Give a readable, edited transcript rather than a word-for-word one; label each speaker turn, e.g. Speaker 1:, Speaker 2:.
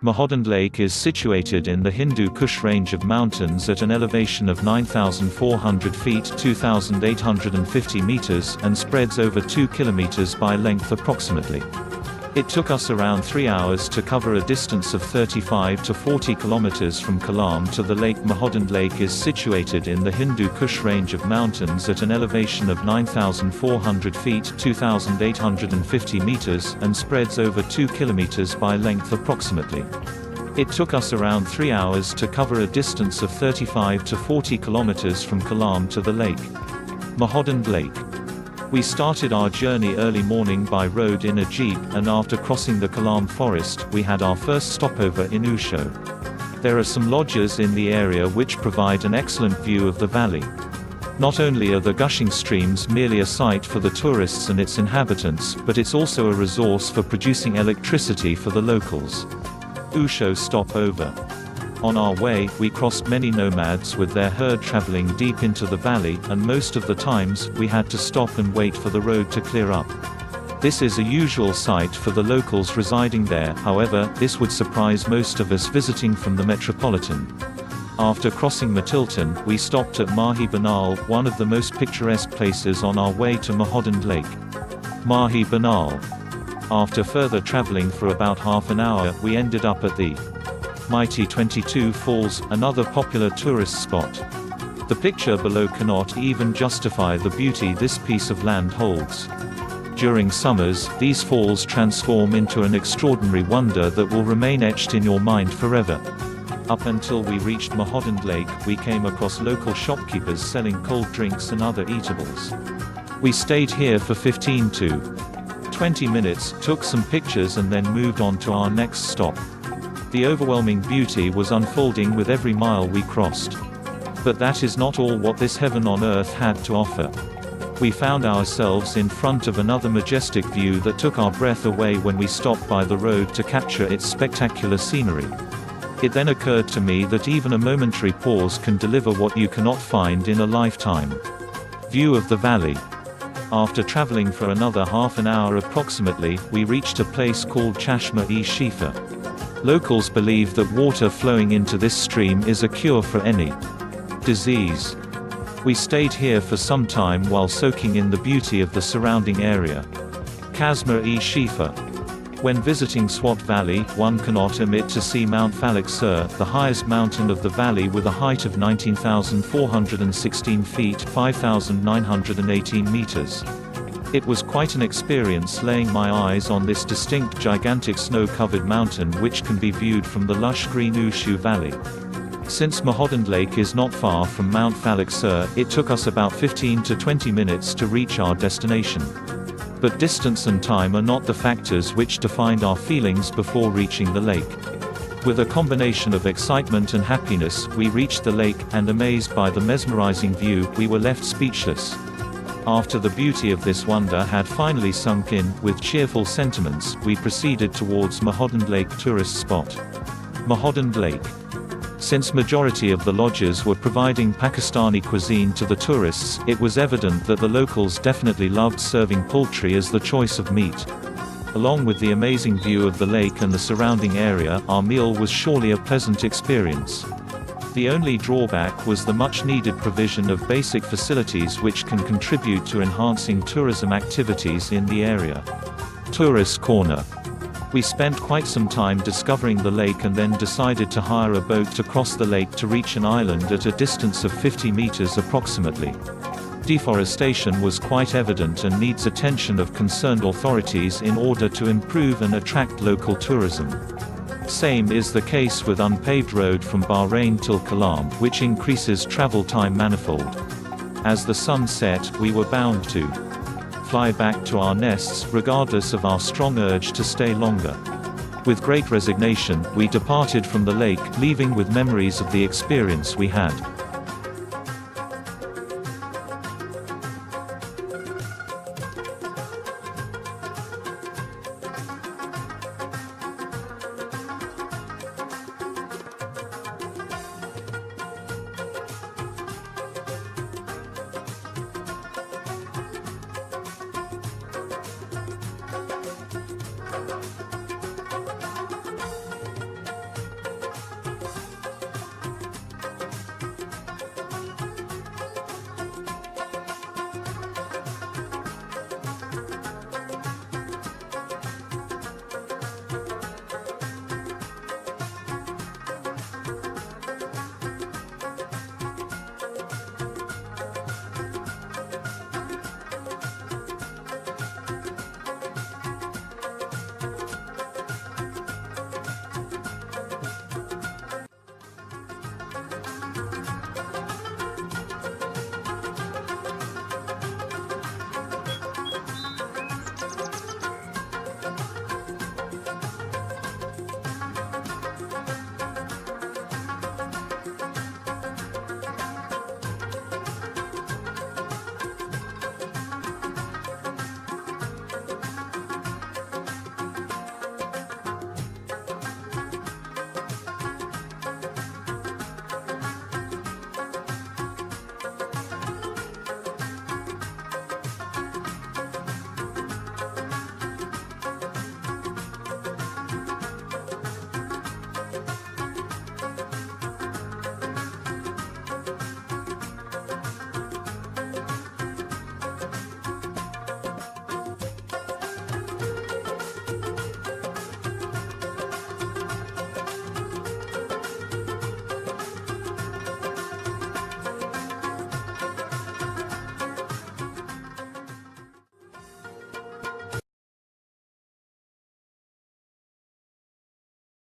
Speaker 1: Mahodand Lake is situated in the Hindu Kush range of mountains at an elevation of 9,400 feet (2,850 meters) and spreads over 2 kilometers by length approximately. It took us around 3 hours to cover a distance of 35 to 40 kilometers from Kalam to the lake. Mahodand Lake is situated in the Hindu Kush range of mountains at an elevation of 9,400 feet (2,850 meters) and spreads over 2 kilometers by length approximately. It took us around 3 hours to cover a distance of 35 to 40 kilometers from Kalam to the lake. Mahodand Lake. We started our journey early morning by road in a jeep, and after crossing the Kalam Forest, we had our first stopover in Usho. There are some lodges in the area which provide an excellent view of the valley. Not only are the gushing streams merely a sight for the tourists and its inhabitants, but it's also a resource for producing electricity for the locals. Usho stopover. On our way, we crossed many nomads with their herd traveling deep into the valley, and most of the times, we had to stop and wait for the road to clear up. This is a usual sight for the locals residing there, however, this would surprise most of us visiting from the metropolitan. After crossing Matilton, we stopped at Mahodand, one of the most picturesque places on our way to Mahodand Lake. Mahodand. After further traveling for about half an hour, we ended up at the mighty 22 Falls, another popular tourist spot. The picture below cannot even justify the beauty this piece of land holds. During summers, these falls transform into an extraordinary wonder that will remain etched in your mind forever. Up until we reached Mahodand Lake, we came across local shopkeepers selling cold drinks and other eatables. We stayed here for 15 to 20 minutes, took some pictures and then moved on to our next stop. The overwhelming beauty was unfolding with every mile we crossed. But that is not all what this heaven on earth had to offer. We found ourselves in front of another majestic view that took our breath away when we stopped by the road to capture its spectacular scenery. It then occurred to me that even a momentary pause can deliver what you cannot find in a lifetime. View of the valley. After traveling for another half an hour approximately, we reached a place called Chashma-e-Shifa. Locals believe that water flowing into this stream is a cure for any disease. We stayed here for some time while soaking in the beauty of the surrounding area. Chashma-e-Shifa. When visiting Swat Valley, one cannot omit to see Mount Falak Sur, the highest mountain of the valley with a height of 19,416 feet (5,918 meters). It was quite an experience laying my eyes on this distinct gigantic snow-covered mountain which can be viewed from the lush green Usho Valley. Since Mahodand Lake is not far from Mount Falak Sur, it took us about 15 to 20 minutes to reach our destination. But distance and time are not the factors which defined our feelings before reaching the lake. With a combination of excitement and happiness, we reached the lake, and amazed by the mesmerizing view, we were left speechless. After the beauty of this wonder had finally sunk in, with cheerful sentiments, we proceeded towards Mahodand Lake tourist spot. Mahodand Lake. Since majority of the lodges were providing Pakistani cuisine to the tourists, it was evident that the locals definitely loved serving poultry as the choice of meat. Along with the amazing view of the lake and the surrounding area, our meal was surely a pleasant experience. The only drawback was the much-needed provision of basic facilities which can contribute to enhancing tourism activities in the area. Tourist Corner. We spent quite some time discovering the lake and then decided to hire a boat to cross the lake to reach an island at a distance of 50 meters approximately. Deforestation was quite evident and needs attention of concerned authorities in order to improve and attract local tourism. Same is the case with unpaved road from Bahrain till Kalam, which increases travel time manifold. As the sun set, we were bound to fly back to our nests, regardless of our strong urge to stay longer. With great resignation, we departed from the lake, leaving with memories of the experience we had.